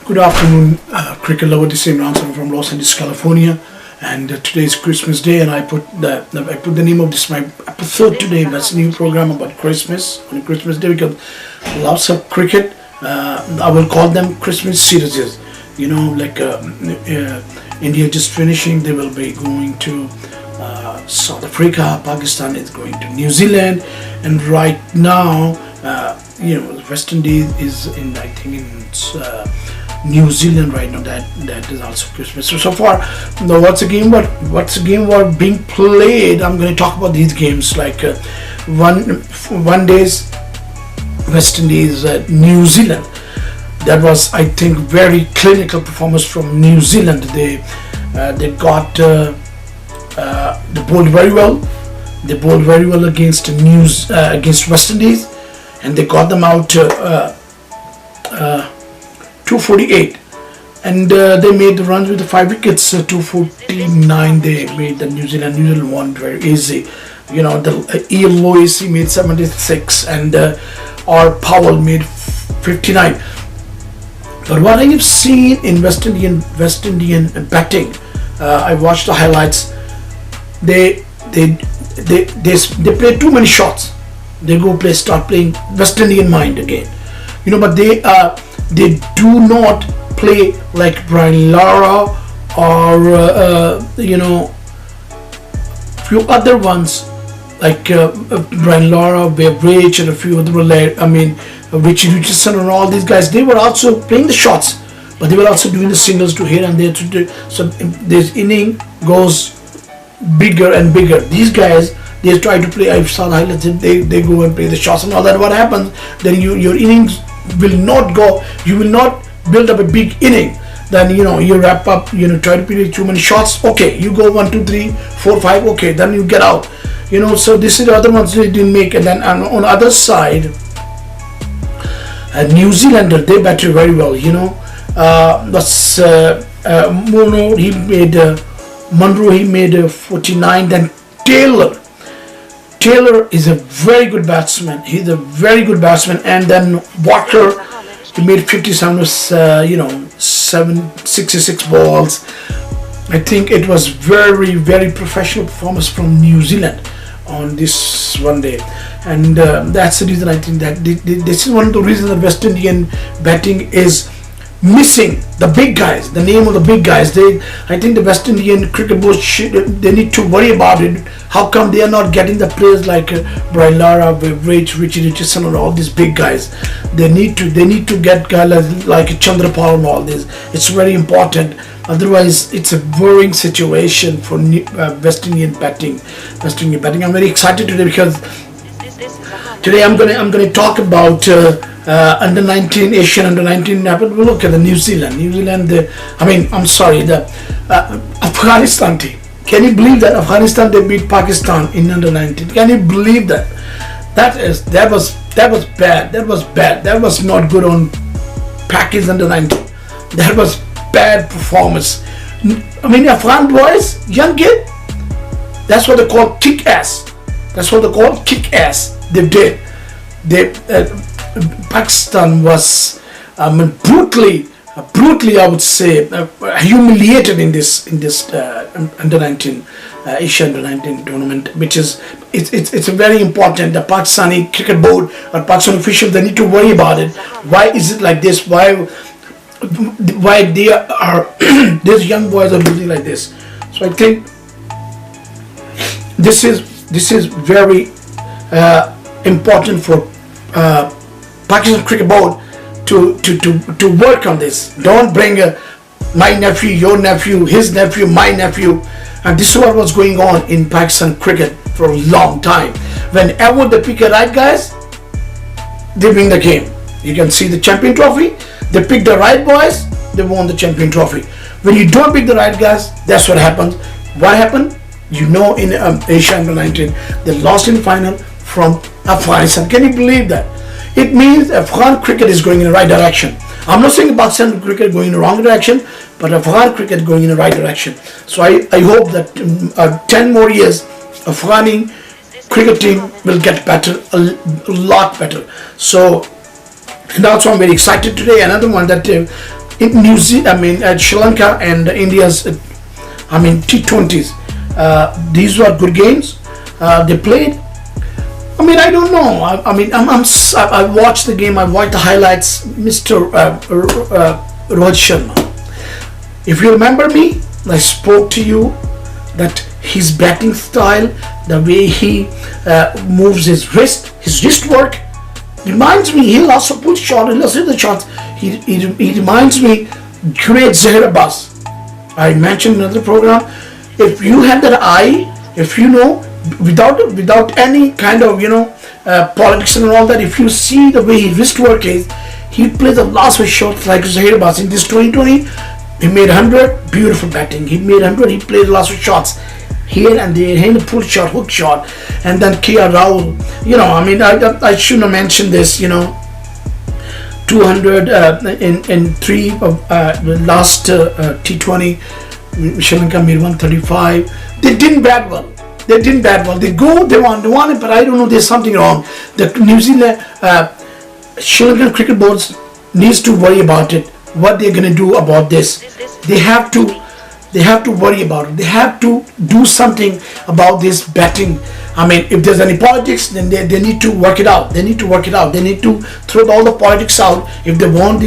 Good afternoon, cricket lover. This is Imran Sarwar from Los Angeles, California, and today is Christmas Day. And I put the name of this my episode today. That's a new program about Christmas on Christmas Day because lots of cricket. I will call them Christmas series. You know, like India just finishing, they will be going to South Africa. Pakistan is going to New Zealand, and right now, West Indies is in New Zealand right now. That is also Christmas. So far, what's the game were being played? I'm going to talk about these games like one day's West Indies, New Zealand. That was, I think, very clinical performance from New Zealand. They got they bowled very well. They bowled very well against against West Indies, and they got them out 248, and they made the runs with the 5 wickets. 249 they made. The New Zealand won very easy. You know, the E.L. Lewis, he made 76, and R. Powell made 59. But what I have seen in West Indian batting, I watched the highlights. They play too many shots. They start playing West Indian mind again. You know, but they do not play like Brian Lara or few other ones like Brian Lara, Beveridge, and a few other. Richie Richardson and all these guys. They were also playing the shots, but they were also doing the singles to here and there. So this inning goes bigger and bigger. These guys, they try to play. I saw the highlights. They go and play the shots and all that. What happens? Then your innings will not go. You will not build up a big inning. Then you wrap up. Try to play too many shots. Okay, you go 1, 2, 3, 4, 5. Okay, then you get out. So this is the other ones they didn't make. And then on the other side, New Zealander, they batted very well. That's Mono. He made Munro. He made 49. Then Taylor is a very good batsman. He's a very good batsman. And then Walker, he made 57 66 balls. I think it was very, very professional performance from New Zealand on this one day. And that's the reason I think that this is one of the reasons that West Indian batting is missing the big guys, the name of the big guys. I think the West Indian cricket board they need to worry about it. How come they are not getting the players like Brian Lara, Richie Richardson, and all these big guys? They need to get guys like Chandrapal and all this. It's very important. Otherwise, it's a worrying situation for West Indian batting. I'm very excited today because today I'm gonna talk about under 19 Asian under 19. Look at the New Zealand. The Afghanistan team. Can you believe that Afghanistan, they beat Pakistan in under 19? Can you believe that? That was bad. That was bad. That was not good on Pakistan under 19. That was bad performance. Afghan boys, young kid. That's what they call kick ass. They did. Pakistan was brutally, I would say, humiliated in this under 19 Asia under 19 tournament, which is it's a very important. The Pakistani cricket board or Pakistan officials, they need to worry about it. Why is it like this? Why they are these young boys are losing like this? So I think this is very important for Pakistan cricket board to work on this. Don't bring my nephew, your nephew, his nephew, my nephew. And this is what was going on in Pakistan cricket for a long time. Whenever they pick the right guys, they win the game. You can see the champion trophy. They pick the right boys, they won the champion trophy. When you don't pick the right guys, that's what happens. What happened? In Asia under 19, they lost in the final from Afghanistan. Can you believe that? It means Afghan cricket is going in the right direction. I'm not saying Pakistan cricket going in the wrong direction, but Afghan cricket going in the right direction. So I hope that 10 more years, Afghani cricket team will get better, a lot better. So, and also I'm very excited today. Another one that in New Zealand, I mean at Sri Lanka and India's, I mean T20s. These were good games. They played. I mean, I don't know. I mean, I watched the game. I watched the highlights. Mr. Rohit Sharma. If you remember me, I spoke to you that his batting style, the way he moves his wrist work, reminds me. He lost a pull shot. He lost the shots. He reminds me great Zahir Abbas. I mentioned in another program. If you had that eye, if you know, without any kind of politics and all that, if you see the way his wrist work is, he plays the last shots like Zahir Abbas. In this 2020, he made 100, beautiful batting. He made 100, he played the last shots here and there, here the pull shot, hook shot, and then KR Rahul. I mean, I shouldn't have mentioned this. 200 in three last T20. Sri Lanka made 135. They didn't bat well. They won it, but I don't know. There's something wrong. The New Zealand, Sri Lankan cricket boards needs to worry about it. What they're gonna do about this? They have to worry about it. They have to do something about this batting. I mean, if there's any politics, then they need to work it out. They need to throw all the politics out. If they want,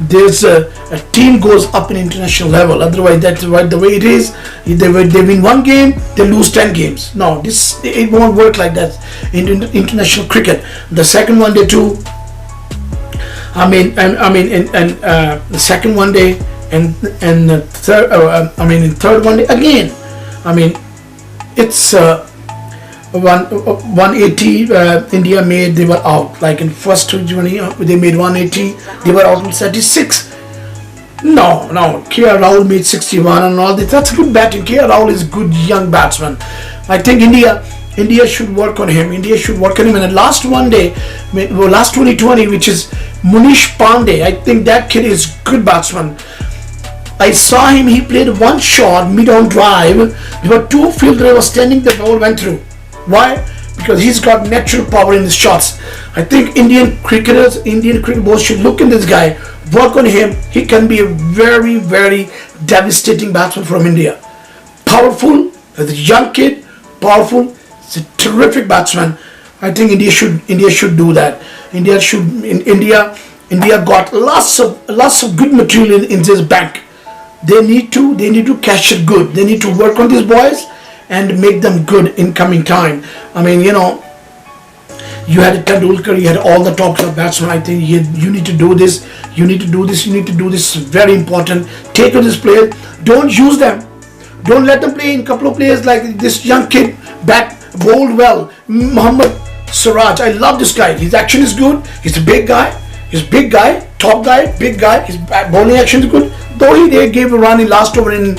there's a team goes up in international level. Otherwise, that's right the way it is. They win one game, they lose 10 games. No, it won't work like that in international cricket. The second one day too. The second one day and the third. In third one day again. I mean, it's 180 India made, they were out. Like in first 20 they made 180, they were out in 36. No, KR Rahul made 61 and all that. That's good batting. KR Rahul is a good young batsman. I think India should work on him. And the last one day, last 2020, which is Munish Pandey, I think that kid is good batsman. I saw him, he played one shot, mid-on drive. There were two fielders were standing, the ball went through. Why? Because he's got natural power in his shots. I think Indian cricket boards should look in this guy, work on him. He can be a very, very devastating batsman from India. Powerful, as a young kid, powerful. He's a terrific batsman. I think India should do that. India got lots of good material in this bank. They need to catch it good. They need to work on these boys and make them good in coming time. I mean, you had Tendulkar, you had all the top batsmen. I think you need to do this. You need to do this. It's very important. Take on this player. Don't use them. Don't let them play in a couple of players like this young kid. Bowled well. Mohammad Siraj. I love this guy. His action is good. He's a big guy. Top guy, big guy. His bowling action is good. Though they gave a run in last over in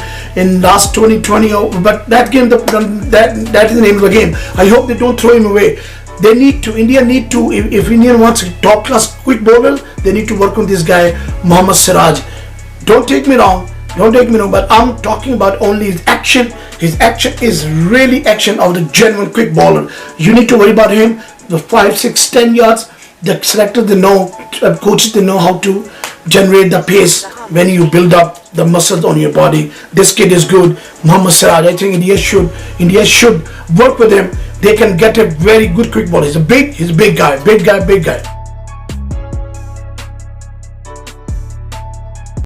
last 2020, but that game, that is the name of the game. I hope they don't throw him away. India need to, if India wants a top class quick bowler, they need to work on this guy, Mohammad Siraj. Don't take me wrong, but I'm talking about only his action. His action is really action of the genuine quick bowler. You need to worry about him, the 5, 6, 10 yards. The selectors, they know, coaches, they know how to generate the pace when you build up the muscles on your body. This kid is good, Mohammad Siraj. I think India should work with him. They can get a very good quick ball. He's a big guy.